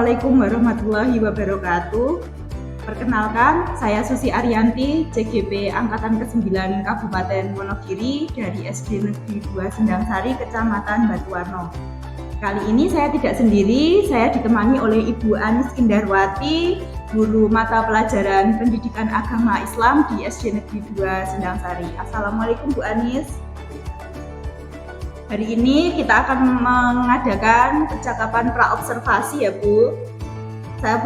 Assalamualaikum warahmatullahi wabarakatuh. Perkenalkan, saya Susi Ariyanti, CGP Angkatan ke-9 Kabupaten Wonogiri dari SD Negeri 2 Sendangsari, Kecamatan Batuwarno. Kali ini saya tidak sendiri, saya ditemani oleh Ibu Anis Kindarwati, guru mata pelajaran Pendidikan Agama Islam di SD Negeri 2 Sendangsari. Assalamualaikum Bu Anis. Hari ini kita akan mengadakan percakapan praobservasi ya Bu. Saya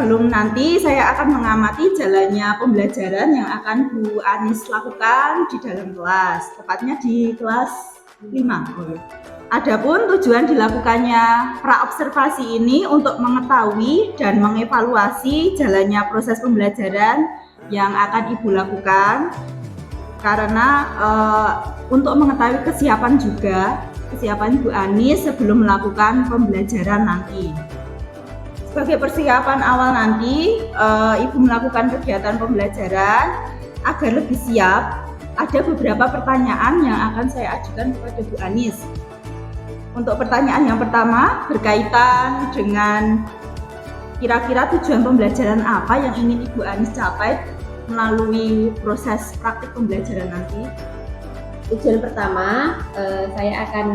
akan mengamati jalannya pembelajaran yang akan Bu Anis lakukan di dalam kelas, tepatnya di kelas 5. Adapun tujuan dilakukannya praobservasi ini untuk mengetahui dan mengevaluasi jalannya proses pembelajaran yang akan Ibu lakukan, karena untuk mengetahui kesiapan Bu Anis sebelum melakukan pembelajaran nanti. Sebagai persiapan awal nanti, Ibu melakukan kegiatan pembelajaran agar lebih siap. Ada beberapa pertanyaan yang akan saya ajukan kepada Bu Anis. Untuk pertanyaan yang pertama berkaitan dengan kira-kira tujuan pembelajaran apa yang ingin Ibu Anis capai melalui proses praktik pembelajaran nanti. Tujuan pertama yang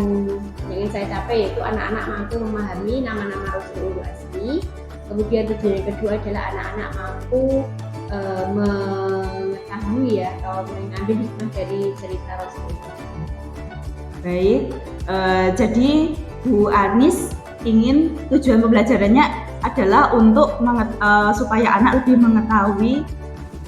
ingin saya capai yaitu anak-anak mampu memahami nama-nama Rasulullah asli. Kemudian tujuan yang kedua adalah anak-anak mampu mengetahui atau mengambil hikmah dari cerita Rasulullah. Baik, jadi Bu Anis ingin tujuan pembelajarannya adalah untuk supaya anak lebih mengetahui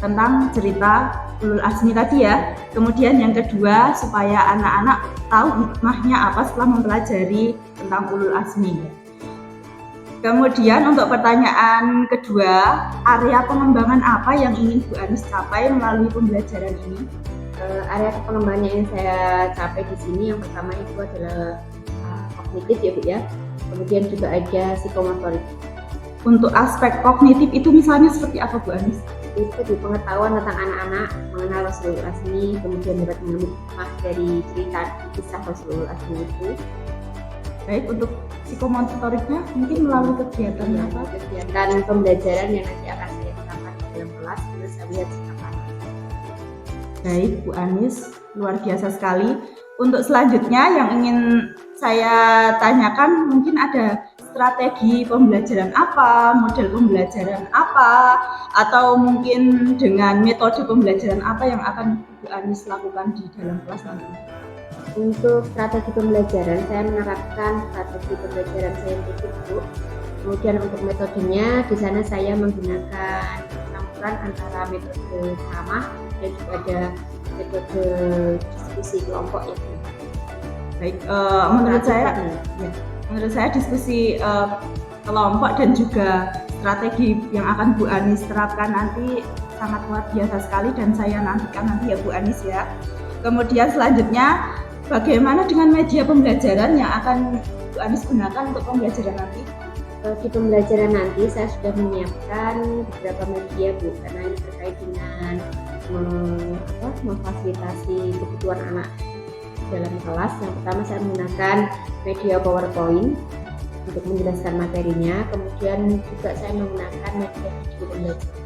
tentang cerita Ulul Azmi tadi ya. Kemudian yang kedua, supaya anak-anak tahu hikmahnya apa setelah mempelajari tentang Ulul Azmi. Kemudian untuk pertanyaan kedua, area pengembangan apa yang ingin Bu Anis capai melalui pembelajaran ini? Area pengembangan yang ingin saya capai di sini yang pertama itu adalah kognitif ya Bu ya. Kemudian juga ada psikomotorik. Untuk aspek kognitif itu misalnya seperti apa Bu Anis? Itu di pengetahuan tentang anak-anak mengenal Rasulullah asli, kemudian dapat mengambil hikmah dari cerita kisah Rasulullah asli itu. Baik, untuk psikomotoriknya mungkin melalui kegiatan apa? Kegiatan pembelajaran yang nanti akan saya terapkan di dalam kelas, terus saya lihat sikap anak. Baik Bu Anis, luar biasa sekali. Untuk selanjutnya yang ingin saya tanyakan, mungkin ada strategi pembelajaran apa, model pembelajaran apa, atau mungkin dengan metode pembelajaran apa yang akan Bu Anis lakukan di dalam kelas nanti? Untuk strategi pembelajaran, saya menerapkan strategi pembelajaran saintifik Bu. Kemudian untuk metodenya, di sana saya menggunakan campuran antara metode ceramah dan juga ada metode diskusi kelompok ya Bu. Baik, menurut saya diskusi kelompok dan juga strategi yang akan Bu Anis terapkan nanti sangat luar biasa sekali, dan saya nantikan nanti ya Bu Anis ya. Kemudian selanjutnya, bagaimana dengan media pembelajaran yang akan Bu Anis gunakan untuk pembelajaran nanti? Di pembelajaran nanti saya sudah menyiapkan beberapa media Bu, karena ini terkait dengan memfasilitasi kebutuhan anak dalam kelas. Yang pertama saya menggunakan media PowerPoint untuk menjelaskan materinya, kemudian juga saya menggunakan media video pembelajaran.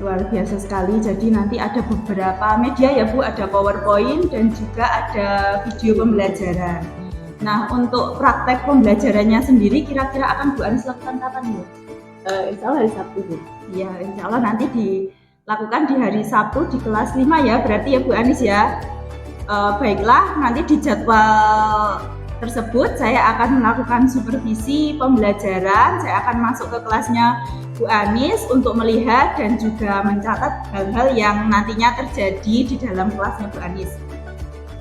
Luar biasa sekali, jadi nanti ada beberapa media ya Bu, ada PowerPoint dan juga ada video pembelajaran. Nah, untuk praktek pembelajarannya sendiri kira-kira akan Bu Anis lakukan kapan Bu? Insya Allah hari Sabtu Bu. Ya, insya Allah nanti dilakukan di hari Sabtu di kelas 5 ya, berarti ya Bu Anis ya. Baiklah, nanti di jadwal tersebut saya akan melakukan supervisi pembelajaran. Saya akan masuk ke kelasnya Bu Anis untuk melihat dan juga mencatat hal-hal yang nantinya terjadi di dalam kelasnya Bu Anis.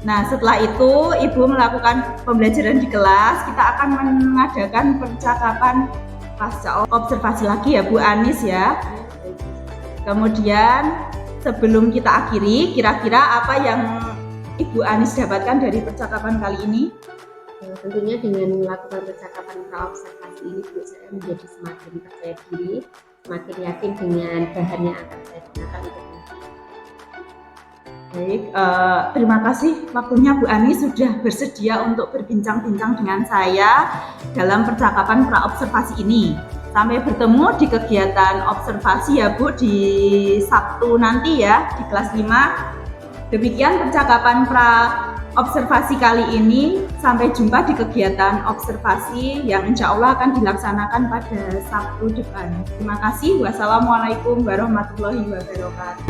Nah, setelah itu Ibu melakukan pembelajaran di kelas, kita akan mengadakan percakapan pasca observasi lagi ya Bu Anis ya. Kemudian sebelum kita akhiri, kira-kira apa yang Ibu Anis dapatkan dari percakapan kali ini? Tentunya dengan melakukan percakapan praobservasi ini Bu, saya menjadi semakin percaya diri, semakin yakin dengan bahan yang akan saya gunakan untuk nanti. Baik, terima kasih waktunya Bu Anis sudah bersedia untuk berbincang-bincang dengan saya dalam percakapan praobservasi ini. Sampai bertemu di kegiatan observasi ya Bu, di Sabtu nanti ya, di kelas 5. Demikian percakapan observasi kali ini. Sampai jumpa di kegiatan observasi yang insya Allah akan dilaksanakan pada Sabtu depan. Terima kasih. Wassalamualaikum warahmatullahi wabarakatuh.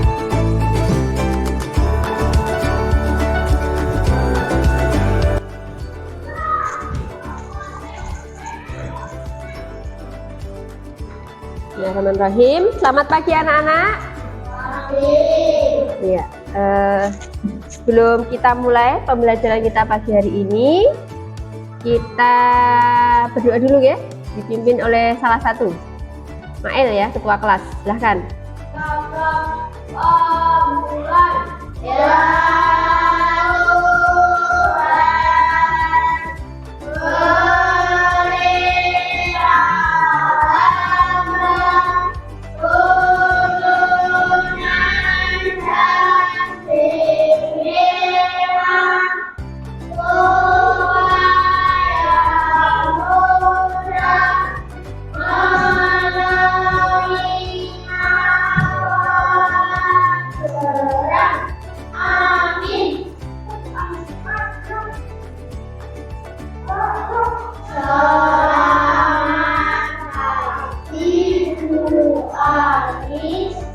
Bismillahirrahmanirrahim. Selamat pagi anak-anak. Ya, sebelum kita mulai pembelajaran kita pagi hari ini, kita berdoa dulu ya, dipimpin oleh salah satu Mael ya, ketua kelas. Silahkan.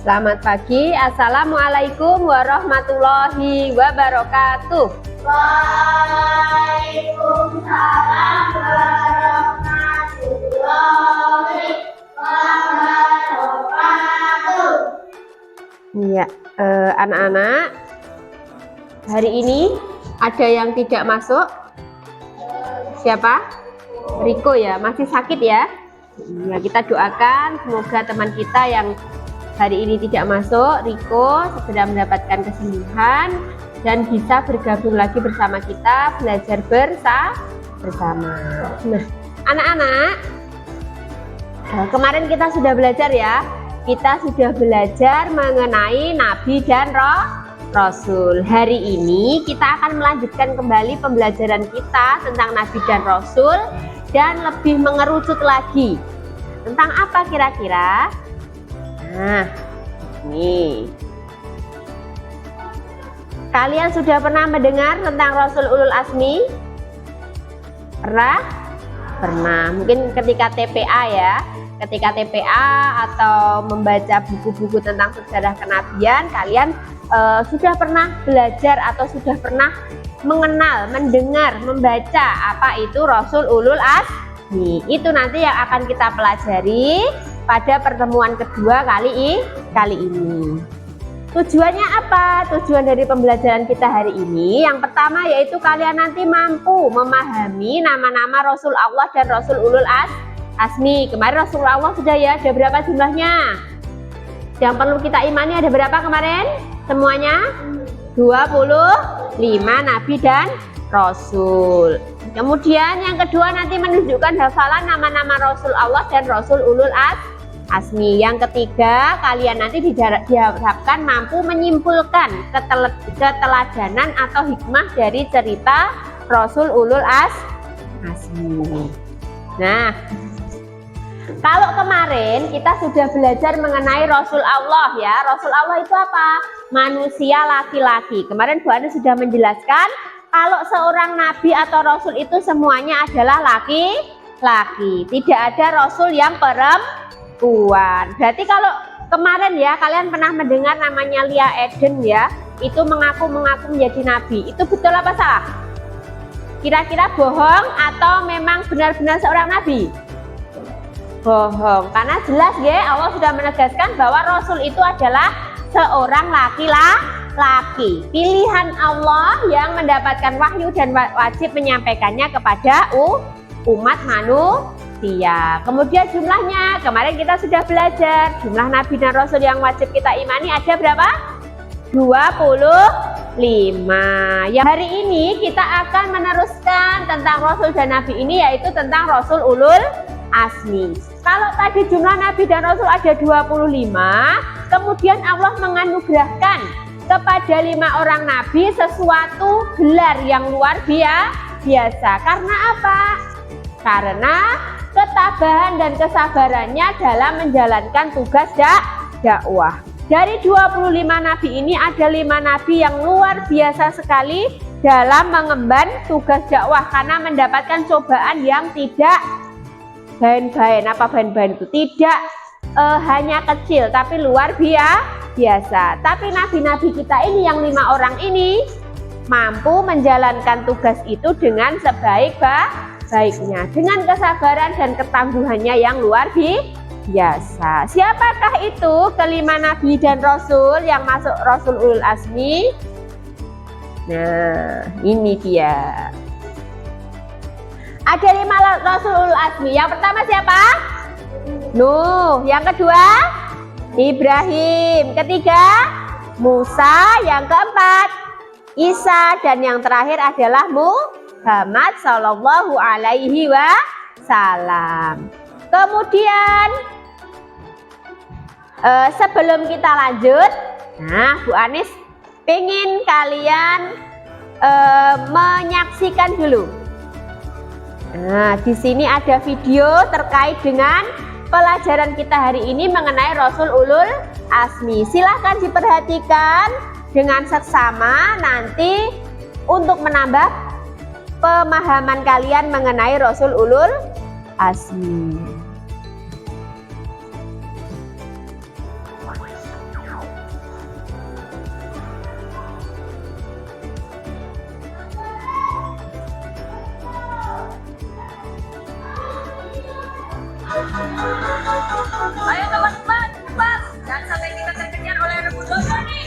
Selamat pagi. Assalamualaikum warahmatullahi wabarakatuh. Waalaikumsalam warahmatullahi wabarakatuh. Iya, anak-anak, hari ini ada yang tidak masuk. Siapa? Riko ya, masih sakit ya. Ya, kita doakan semoga teman kita yang hari ini tidak masuk, Riko, segera mendapatkan kesembuhan dan bisa bergabung lagi bersama kita belajar bersama. Nah, anak-anak, kemarin kita sudah belajar ya. Kita sudah belajar mengenai Nabi dan Rasul. Hari ini kita akan melanjutkan kembali pembelajaran kita tentang Nabi dan Rasul dan lebih mengerucut lagi. Tentang apa kira-kira? Nah, ini. Kalian sudah pernah mendengar tentang Rasul Ulul Azmi? Pernah? Pernah. Mungkin ketika TPA ya. Ketika TPA atau membaca buku-buku tentang sejarah kenabian, kalian sudah pernah belajar atau sudah pernah mengenal, mendengar, membaca apa itu Rasul Ulul Azmi. Itu nanti yang akan kita pelajari pada pertemuan kedua kali ini. Tujuannya apa? Tujuan dari pembelajaran kita hari ini yang pertama yaitu kalian nanti mampu memahami nama-nama Rasul Allah dan Rasul Ulul Azmi. Kemarin Rasul Allah sudah ya, ada berapa jumlahnya? Yang perlu kita imani ada berapa kemarin? Semuanya 25 Nabi dan Rasul. Kemudian yang kedua nanti menunjukkan hafalan nama-nama Rasul Allah dan Rasul Ulul Azmi. Yang ketiga, kalian nanti diharapkan mampu menyimpulkan keteladanan atau hikmah dari cerita Rasul Ulul Azmi. Nah, kalau kemarin kita sudah belajar mengenai Rasul Allah ya. Rasul Allah itu apa? Manusia laki-laki. Kemarin Bu Ani sudah menjelaskan kalau seorang nabi atau rasul itu semuanya adalah laki-laki. Tidak ada rasul yang perempuan. Berarti kalau kemarin ya kalian pernah mendengar namanya Lia Eden ya, itu mengaku menjadi nabi. Itu betul apa salah? Kira-kira bohong atau memang benar-benar seorang nabi? Bohong, karena jelas ya Allah sudah menegaskan bahwa Rasul itu adalah seorang laki-laki. Pilihan Allah yang mendapatkan wahyu dan wajib menyampaikannya kepada umat manusia. Kemudian jumlahnya, kemarin kita sudah belajar jumlah Nabi dan Rasul yang wajib kita imani ada berapa? 25. Yang hari ini kita akan meneruskan tentang Rasul dan Nabi ini yaitu tentang Rasul Ulul Azmi. Kalau tadi jumlah Nabi dan Rasul ada 25, kemudian Allah menganugerahkan kepada 5 orang Nabi sesuatu gelar yang luar biasa. Karena apa? Karena ketabahan dan kesabarannya dalam menjalankan tugas dakwah. Dari 25 nabi ini ada 5 nabi yang luar biasa sekali dalam mengemban tugas dakwah karena mendapatkan cobaan yang tidak bahan-bahan. Apa bahan-bahan itu? Tidak hanya kecil tapi luar biasa. Tapi nabi-nabi kita ini yang 5 orang ini mampu menjalankan tugas itu dengan sebaik-baiknya, dengan kesabaran dan ketangguhannya yang luar biasa. Siapakah itu kelima nabi dan rasul yang masuk Rasul Ulul Azmi? Nah, ini dia. Ada 5 Rasul Ulul Azmi. Yang pertama siapa? Nuh. Yang kedua Ibrahim. Ketiga Musa. Yang keempat Isa. Dan yang terakhir adalah Muhammad Sallallahu Alaihi Wasallam. Kemudian sebelum kita lanjut, nah Bu Anis pengen kalian menyaksikan dulu. Nah, di sini ada video terkait dengan pelajaran kita hari ini mengenai Rasul Ulul Azmi. Silahkan diperhatikan dengan seksama nanti untuk menambah pemahaman kalian mengenai Rasul Ulul Azmi. Ayo teman-teman, cepat! Jangan sampai kita terkejar oleh rebut dosa nih.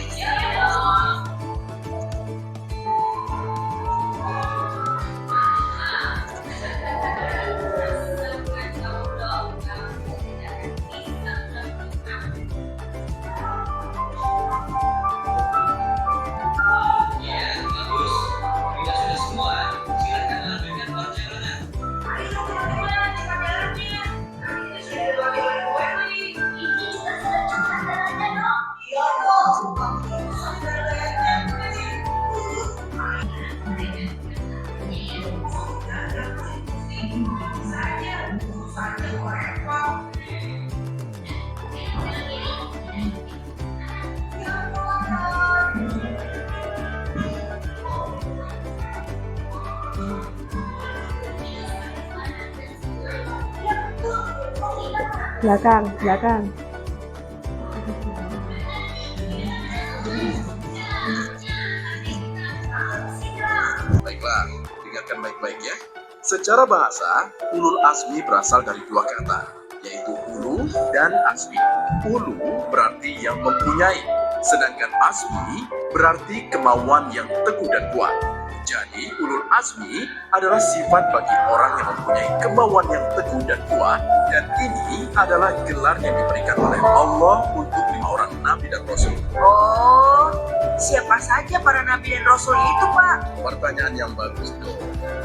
Belakang. Baiklah, dengarkan baik-baik ya. Secara bahasa, ulul azmi berasal dari 2 kata, yaitu ulu dan azmi. Ulu berarti yang mempunyai, sedangkan azmi berarti kemauan yang teguh dan kuat. Jadi, ulul azmi adalah sifat bagi orang yang mempunyai kemauan yang teguh dan kuat, dan ini adalah gelar yang diberikan oleh Allah untuk 5 orang nabi dan rasul. Oh, siapa saja para nabi dan rasul itu, Pak? Pertanyaan yang bagus dong.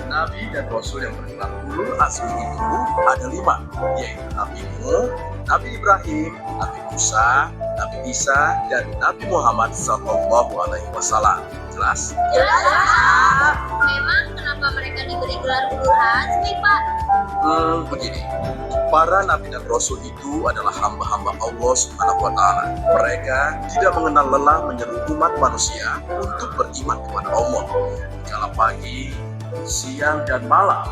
Nabi dan rasul yang bergelar ulul azmi itu ada 5, yaitu Nabi Nuh, Nabi Ibrahim, Nabi Musa, Nabi Isa, dan Nabi Muhammad Sallallahu Alaihi Wasallam. Jelas? Memang kenapa mereka diberi gelar ulul azmi, Pak? Begini, para nabi dan rasul itu adalah hamba-hamba Allah Subhanahu wa Ta'ala. Mereka tidak mengenal lelah menyeru umat manusia untuk beriman kepada Allah. Kala pagi, siang, dan malam,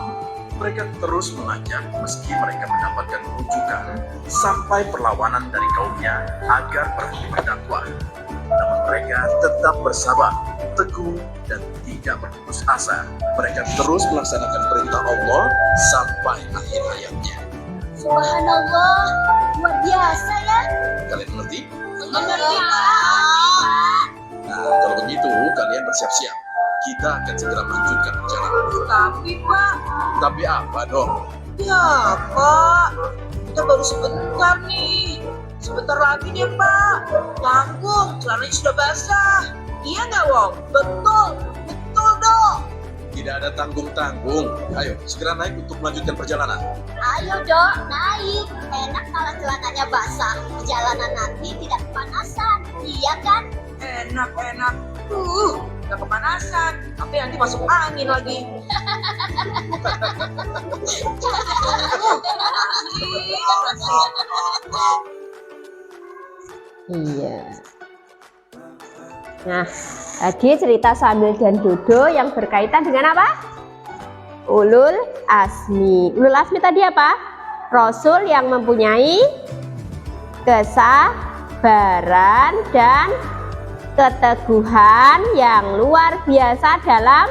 mereka terus mengajak meski mereka mendapatkan rujukan sampai perlawanan dari kaumnya agar berhenti berdakwah. Namun mereka tetap bersabar, teguh, dan tidak berputus asa. Mereka terus melaksanakan perintah Allah sampai akhir hayatnya. Subhanallah, luar biasa ya. Kalian mengerti? Mengerti, Pak. Nah, kalau begitu kalian bersiap-siap. Kita akan segera melanjutkan perjalanan. Tapi, Pak. Tapi apa dong? Ya, Pak. Kita baru sebentar nih. Sebentar lagi deh, Pak. Tanggung, celananya sudah basah. Iya nggak, Wong? Betul dong. Tidak ada tanggung-tanggung. Ayo, segera naik untuk melanjutkan perjalanan. Ayo dok, naik. Enak kalau celananya basah. Perjalanan nanti tidak kepanasan. Iya kan? Enak. nggak kepanasan, tapi nanti masuk angin lagi. Iya. Nah, tadi cerita Sambil dan Dodo yang berkaitan dengan apa? Ulul Azmi. Ulul Azmi tadi apa? Rasul yang mempunyai kesabaran dan keteguhan yang luar biasa dalam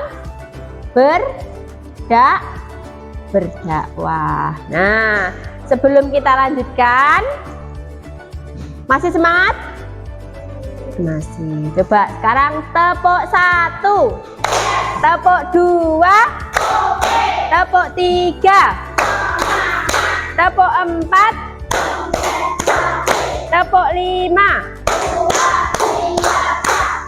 berdakwah. Nah, sebelum kita lanjutkan, masih semangat? Masih. Coba sekarang tepuk 1, tepuk 2, tepuk 3, tepuk 4, tepuk 5.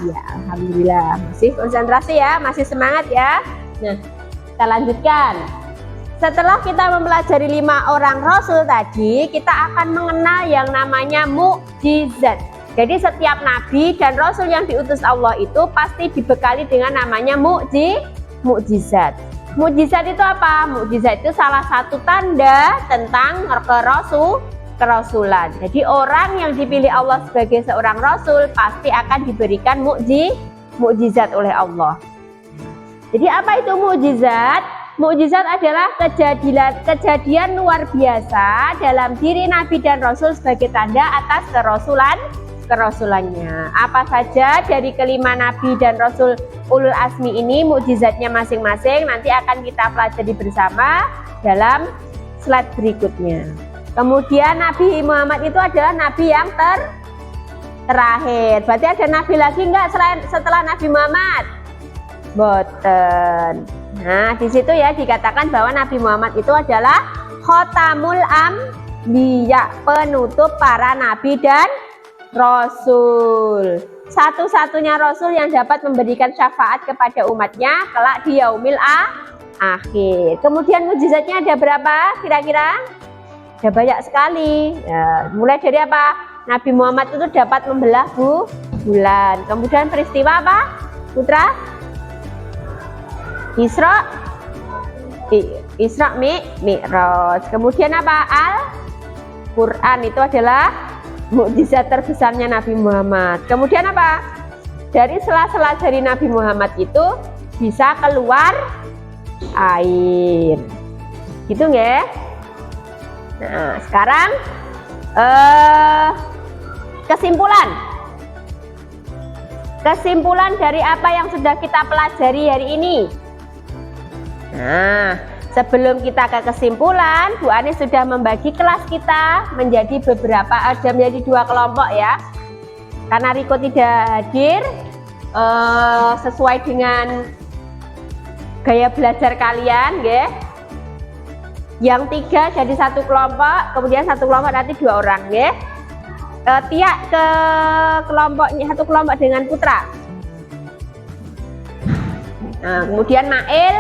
Ya, alhamdulillah. Masih konsentrasi ya, masih semangat ya. Nah, kita lanjutkan. Setelah kita mempelajari 5 orang rasul tadi, kita akan mengenal yang namanya mukjizat. Jadi setiap nabi dan rasul yang diutus Allah itu pasti dibekali dengan namanya mukjizat. Mukjizat itu apa? Mukjizat itu salah satu tanda tentang kerasulan. Jadi orang yang dipilih Allah sebagai seorang rasul pasti akan diberikan mukjizat oleh Allah. Jadi apa itu mukjizat? Mukjizat adalah kejadian luar biasa dalam diri nabi dan rasul sebagai tanda atas kerasulannya. Apa saja dari kelima nabi dan rasul ulul azmi ini mukjizatnya masing-masing nanti akan kita pelajari bersama dalam slide berikutnya. Kemudian Nabi Muhammad itu adalah nabi yang terakhir. Berarti ada nabi lagi enggak setelah Nabi Muhammad? Boten. Nah, di situ ya dikatakan bahwa Nabi Muhammad itu adalah khotamul ambiya, penutup para nabi dan rasul. Satu-satunya rasul yang dapat memberikan syafaat kepada umatnya kelak di yaumil akhir. Kemudian mukjizatnya ada berapa kira-kira? Ada banyak sekali. Ya, mulai dari apa? Nabi Muhammad itu dapat membelah bulan. Kemudian peristiwa apa? Putra? Isra Mi'raj. Kemudian apa? Al-Quran itu adalah mukjizat terbesarnya Nabi Muhammad. Kemudian apa? Dari sela-sela jari Nabi Muhammad itu bisa keluar air. Gitu nggih? Nah, sekarang kesimpulan dari apa yang sudah kita pelajari hari ini. Nah, sebelum kita ke kesimpulan, Bu Anis sudah membagi kelas kita menjadi menjadi 2 kelompok ya. Karena Riko tidak hadir sesuai dengan gaya belajar kalian, nggih. Yang 3 jadi 1 kelompok, kemudian 1 kelompok nanti 2 orang, nggih. Tiak ke kelompoknya 1 kelompok dengan Putra. Nah, kemudian Mail,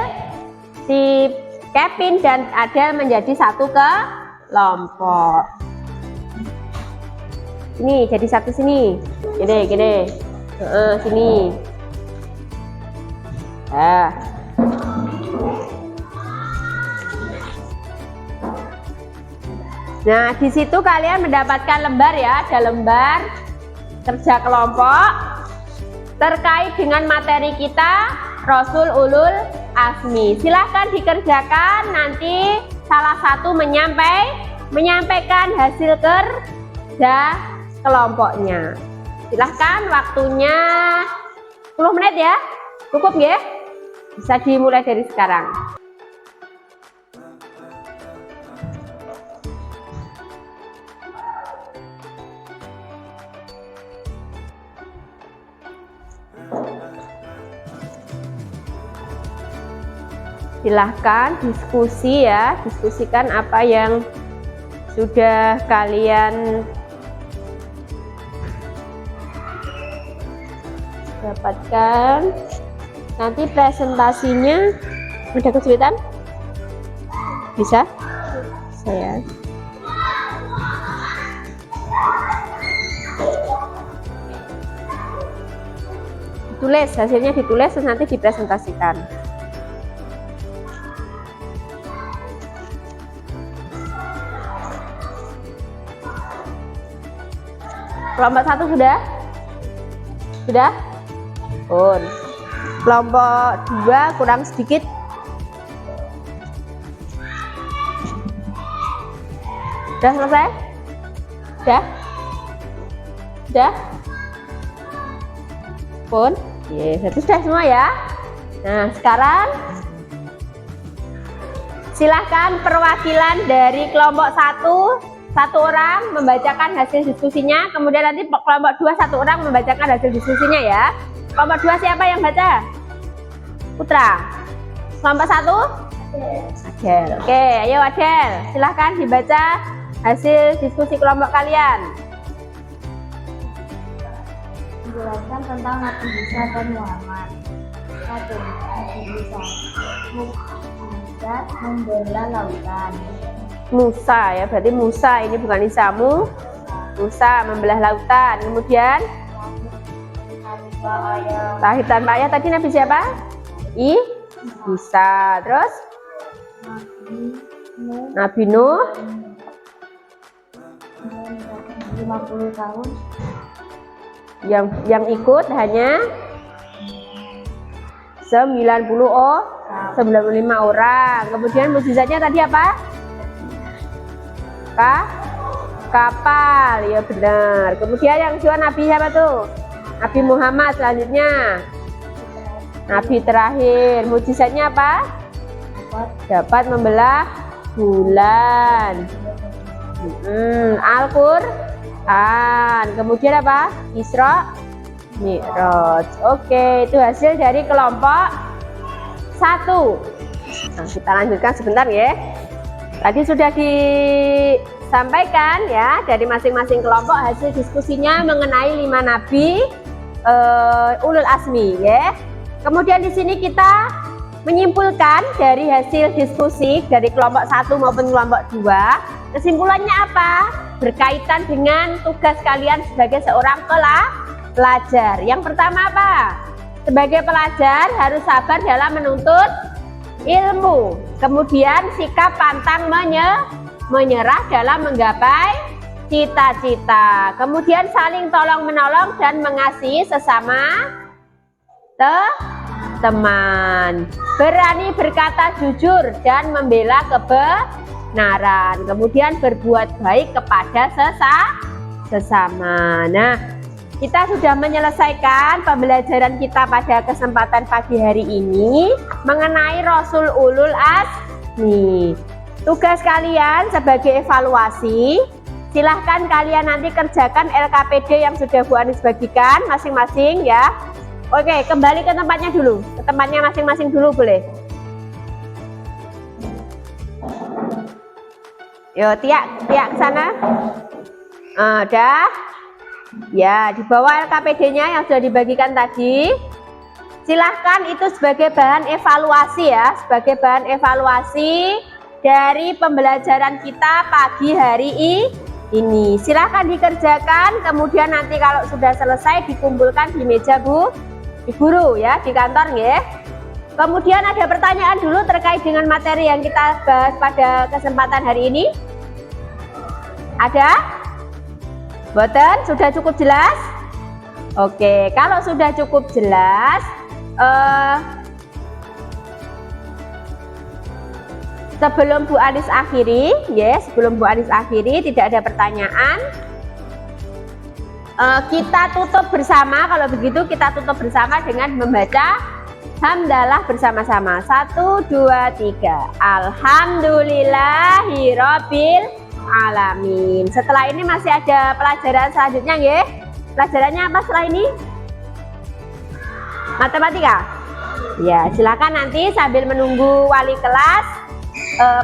si Kevin dan Adel menjadi 1 kelompok. Ini jadi 1 sini. Gini. Sini. Nah, di situ kalian mendapatkan lembar ya, ada lembar kerja kelompok terkait dengan materi kita Rasul Ulul Azmi. Silahkan dikerjakan, nanti salah satu menyampaikan hasil kerja kelompoknya. Silahkan, waktunya 10 menit ya, cukup nggih? Bisa dimulai dari sekarang. Silahkan diskusi ya, diskusikan apa yang sudah kalian dapatkan. Nanti presentasinya ada kesulitan? Bisa? Saya. tulis, hasilnya ditulis terus nanti dipresentasikan. Kelompok 1 sudah? Sudah? Pun. Kelompok 2 kurang sedikit. Sudah selesai? Sudah? Sudah? Pun? Yes, itu sudah semua ya. Nah, sekarang silahkan perwakilan dari kelompok 1 orang membacakan hasil diskusinya, kemudian nanti kelompok 2 1 orang membacakan hasil diskusinya ya. Kelompok 2 siapa yang baca? Putra. Kelompok 1? Adel. Oke, ayo Adel, silahkan dibaca hasil diskusi kelompok kalian. Menjelaskan tentang Nabi Musa dan Muhammad. 1. Nabi Musa membela lautan. Musa ya, berarti Musa ini bukan Isamu. Musa membelah lautan. Kemudian lahir tanpa ayah tadi Nabi siapa? Isa. Terus Nabi Nuh 50 tahun. Yang ikut hanya 95 orang. Kemudian mukjizatnya tadi apa? Kapal, ya benar. Kemudian yang kedua Nabi siapa tuh? Nabi Muhammad selanjutnya. Nabi terakhir. Mukjizatnya apa? Dapat membelah bulan. Al-Qur'an. Kemudian apa? Isra Mi'raj. Oke, itu hasil dari kelompok 1. Nah, kita lanjutkan sebentar ya. Tadi sudah disampaikan ya dari masing-masing kelompok hasil diskusinya mengenai 5 nabi ulul azmi ya. Kemudian di sini kita menyimpulkan dari hasil diskusi dari kelompok 1 maupun kelompok 2, kesimpulannya apa? Berkaitan dengan tugas kalian sebagai seorang pelajar. Yang pertama apa? Sebagai pelajar harus sabar dalam menuntut ilmu. Kemudian sikap pantang menyerah dalam menggapai cita-cita. Kemudian saling tolong menolong dan mengasihi sesama teman. Berani berkata jujur dan membela kebenaran. Kemudian berbuat baik kepada sesama. Nah, kita sudah menyelesaikan pembelajaran kita pada kesempatan pagi hari ini mengenai Rasul Ulul Azmi. Tugas kalian sebagai evaluasi, silahkan kalian nanti kerjakan LKPD yang sudah Bu Anis bagikan masing-masing ya. Oke, kembali ke tempatnya dulu, ke tempatnya masing-masing dulu boleh. Yo, Tiak ke sana. Udah. Ya, di bawah LKPD-nya yang sudah dibagikan tadi, silahkan itu sebagai bahan evaluasi ya, sebagai bahan evaluasi dari pembelajaran kita pagi hari ini. Silahkan dikerjakan, kemudian nanti kalau sudah selesai dikumpulkan di meja Bu Guru ya, di kantor ya. Kemudian ada pertanyaan dulu terkait dengan materi yang kita bahas pada kesempatan hari ini. Ada? Boten, sudah cukup jelas? Oke, kalau sudah cukup jelas, sebelum Bu Anis akhiri, sebelum Bu Anis akhiri, tidak ada pertanyaan. Kita tutup bersama, kalau begitu kita tutup bersama dengan membaca hamdalah bersama-sama. 1, 2, 3. Alhamdulillahirabbil alamin. Setelah ini masih ada pelajaran selanjutnya ya. Pelajarannya apa setelah ini? Matematika. Ya, silakan nanti sambil menunggu wali kelas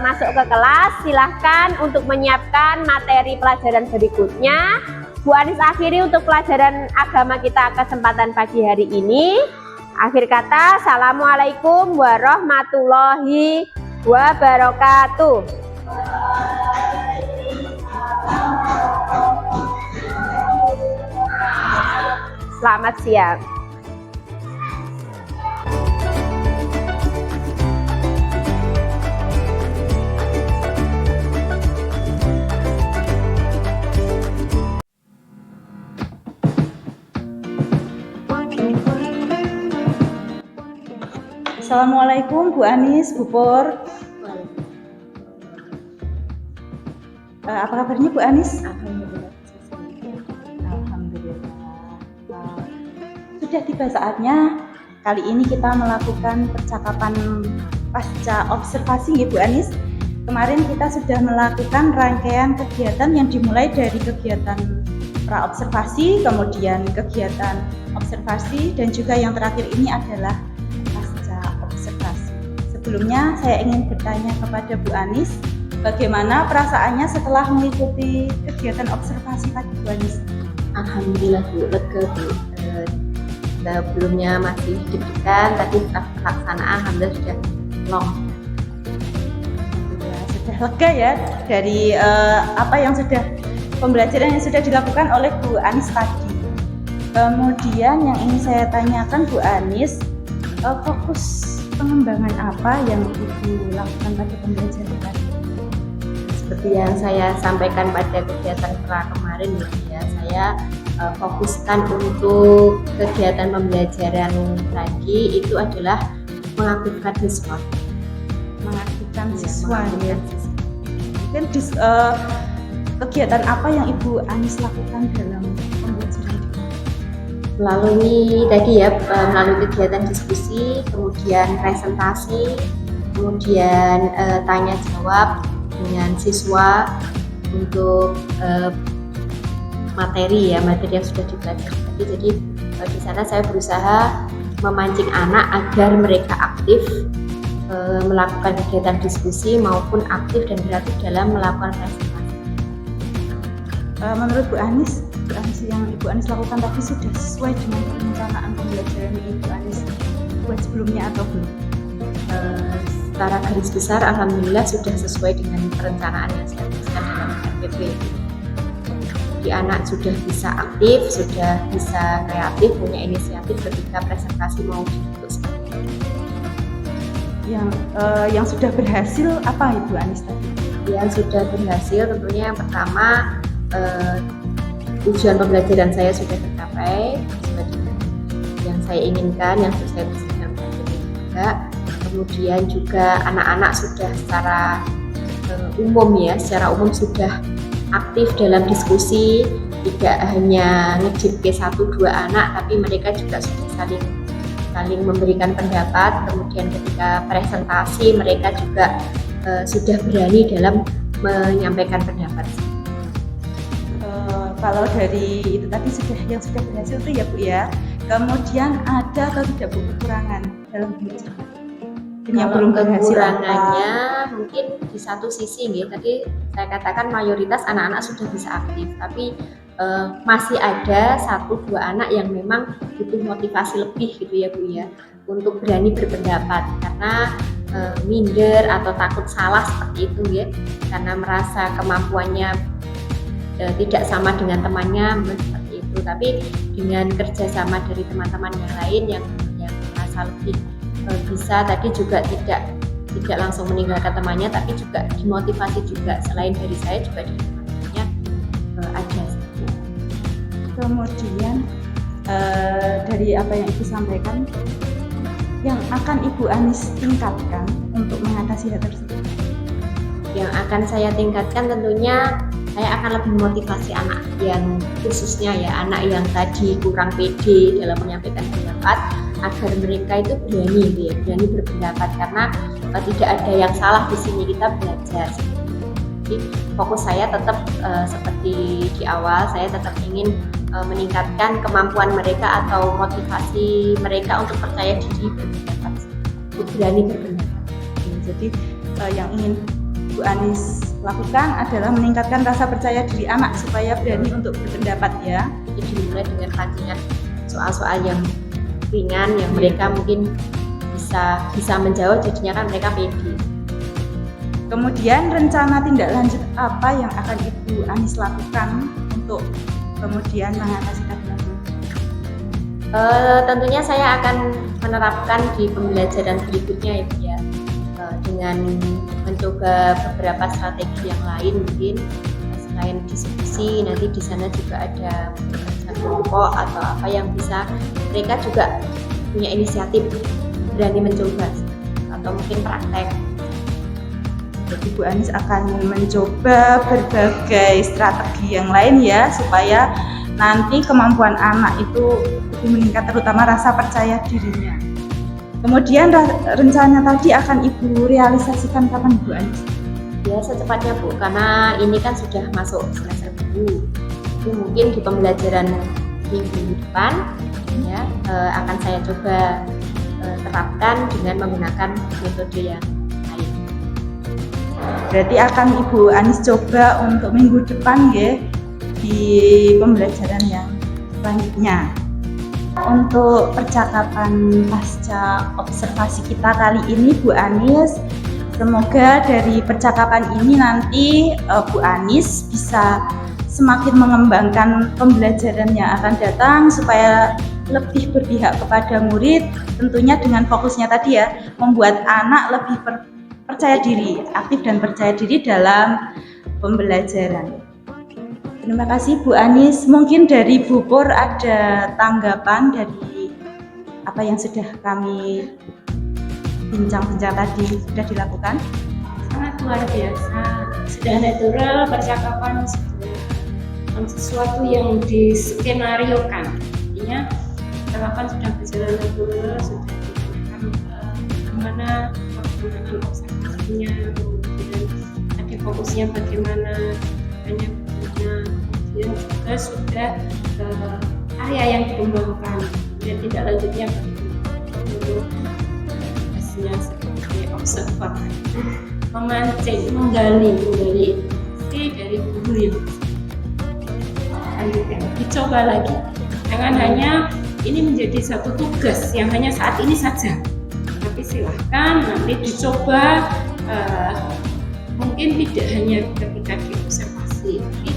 masuk ke kelas, silahkan untuk menyiapkan materi pelajaran berikutnya. Bu Anis akhiri untuk pelajaran agama kita kesempatan pagi hari ini. Akhir kata, assalamualaikum warahmatullahi wabarakatuh. Selamat siang. Assalamualaikum Bu Anis, Bu Pur. Apa kabarnya Bu Anis? Alhamdulillah. Alhamdulillah. Sudah tiba saatnya kali ini kita melakukan percakapan pasca observasi ya Bu Anis. Kemarin kita sudah melakukan rangkaian kegiatan yang dimulai dari kegiatan pra-observasi, kemudian kegiatan observasi, dan juga yang terakhir ini adalah pasca observasi. Sebelumnya saya ingin bertanya kepada Bu Anis, bagaimana perasaannya setelah mengikuti kegiatan observasi tadi Bu Anis? Alhamdulillah Bu, lega Bu. Sebelumnya masih deg-degan, tapi setelah pelaksanaan alhamdulillah sudah long. Sudah lega ya dari apa yang sudah pembelajaran yang sudah dilakukan oleh Bu Anis tadi. Kemudian yang ingin saya tanyakan Bu Anis, fokus pengembangan apa yang Ibu lakukan pada pembelajaran tadi? Seperti yang saya sampaikan pada kegiatan pra kemarin ya, saya fokuskan untuk kegiatan pembelajaran tadi itu adalah mengaktifkan siswa. Mengaktifkan Ya, siswa ya. mengaktifkan siswa. Mungkin kegiatan apa yang Ibu Anis lakukan dalam pembelajaran itu? Melalui tadi ya, melalui kegiatan diskusi, kemudian presentasi, kemudian tanya jawab dengan siswa untuk materi yang sudah dipelajari tadi. Jadi di sana saya berusaha memancing anak agar mereka aktif melakukan kegiatan diskusi maupun aktif dan kreatif dalam melakukan presentasi. Menurut Bu Anis yang Ibu Anis lakukan tadi sudah sesuai dengan perencanaan pembelajaran yang Ibu Anis buat sebelumnya atau belum? Secara garis besar alhamdulillah sudah sesuai dengan perencanaan yang saya tuliskan dalam RPP. Jadi anak sudah bisa aktif, sudah bisa kreatif, punya inisiatif ketika presentasi mau dibentuk seperti itu. Yang sudah berhasil apa Ibu Anis tadi? Yang sudah berhasil tentunya yang pertama tujuan pembelajaran saya sudah tercapai sesuai dengan yang saya inginkan, yang sudah saya tuliskan juga. Kemudian juga anak-anak sudah secara secara umum sudah aktif dalam diskusi, tidak hanya ngejip ke 1-2 anak, tapi mereka juga sudah saling memberikan pendapat. Kemudian ketika presentasi mereka juga sudah berani dalam menyampaikan pendapat. Kalau dari itu tadi yang sudah berhasil itu ya Bu ya. Kemudian ada atau tidak Bu kekurangan dalam pembelajaran? Yang belum berhasil kekurangannya mungkin di satu sisi tadi saya katakan mayoritas anak-anak sudah bisa aktif, tapi masih ada 1-2 anak yang memang butuh motivasi lebih gitu ya Bu ya, untuk berani berpendapat karena minder atau takut salah seperti itu ya, karena merasa kemampuannya tidak sama dengan temannya seperti itu. Tapi dengan kerjasama dari teman-teman yang lain yang merasa lebih bisa tadi juga tidak langsung meninggalkan temannya, tapi juga dimotivasi juga, selain dari saya juga dari teman-temannya ada. Kemudian dari apa yang Ibu sampaikan, yang akan Ibu Anis tingkatkan untuk mengatasi hal tersebut? Yang akan saya tingkatkan tentunya saya akan lebih motivasi anak yang khususnya ya anak yang tadi kurang pede dalam menyampaikan pendapat, agar mereka itu berani berpendapat, karena tidak ada yang salah di sini, kita belajar. Jadi fokus saya tetap seperti di awal, saya tetap ingin meningkatkan kemampuan mereka atau motivasi mereka untuk percaya diri berpendapat, untuk berani berpendapat. Jadi yang ingin Bu Anis lakukan adalah meningkatkan rasa percaya diri anak supaya berani untuk berpendapat ya. Jadi dimulai dengan pancingan soal-soal yang ringan yang mereka mungkin bisa menjawab, jadinya kan mereka pede. Kemudian rencana tindak lanjut apa yang akan Ibu Anis lakukan untuk kemudian mengatasi hal itu? Tentunya saya akan menerapkan di pembelajaran berikutnya ya Bu ya, dengan mencoba beberapa strategi yang lain mungkin selain diskusi. Nanti di sana juga ada kerja kelompok atau apa yang bisa mereka juga punya inisiatif berani mencoba atau mungkin praktek. Jadi Bu Anis akan mencoba berbagai strategi yang lain ya, supaya nanti kemampuan anak itu lebih meningkat, terutama rasa percaya dirinya. Kemudian rencana tadi akan Ibu realisasikan kapan Bu Anis? Ya secepatnya Bu, karena ini kan sudah masuk semester baru. Jadi mungkin di pembelajaran minggu depan ya akan saya coba terapkan dengan menggunakan metode yang lain. Berarti akan Ibu Anis coba untuk minggu depan ya, di pembelajaran yang selanjutnya. Untuk percakapan pasca observasi kita kali ini Bu Anis, semoga dari percakapan ini nanti Bu Anis bisa semakin mengembangkan pembelajaran yang akan datang supaya lebih berpihak kepada murid, tentunya dengan fokusnya tadi ya, membuat anak lebih percaya diri, aktif dan percaya diri dalam pembelajaran. Terima kasih Bu Anis. Mungkin dari Bu Pur ada tanggapan dari apa yang sudah kami bincang-bincang tadi sudah dilakukan? Sangat luar biasa, sudah natural percakapan, sesuatu yang diskenariokan. Artinya percakapan sudah berjalan natural, sudah digunakan bagaimana penggunaan observasinya, kemudian ada fokusnya bagaimana, hanya bagaimana, kemudian juga sudah area yang dikembangkan dan tidak lanjutnya bagaimana hasilnya sebagai observer, memancing, menggali informasi dari guru yang lanjutkan, dicoba lagi. Jangan hanya ini menjadi satu tugas yang hanya saat ini saja, tapi silahkan nanti dicoba, mungkin tidak hanya ketika diobservasi, tapi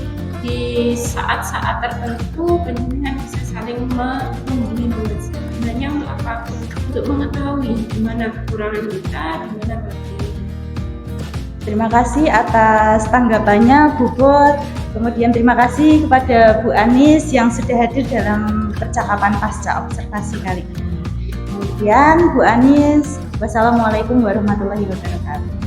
di saat-saat tertentu penjenengan bisa saling membuli mengajar. Sebenarnya untuk apa? Untuk mengetahui di mana kekurangan kita, di mana bagian. Terima kasih atas tanggapannya Bu Pur. Kemudian terima kasih kepada Bu Anis yang sudah hadir dalam percakapan pasca observasi kali ini. Kemudian Bu Anis, wassalamualaikum warahmatullahi wabarakatuh.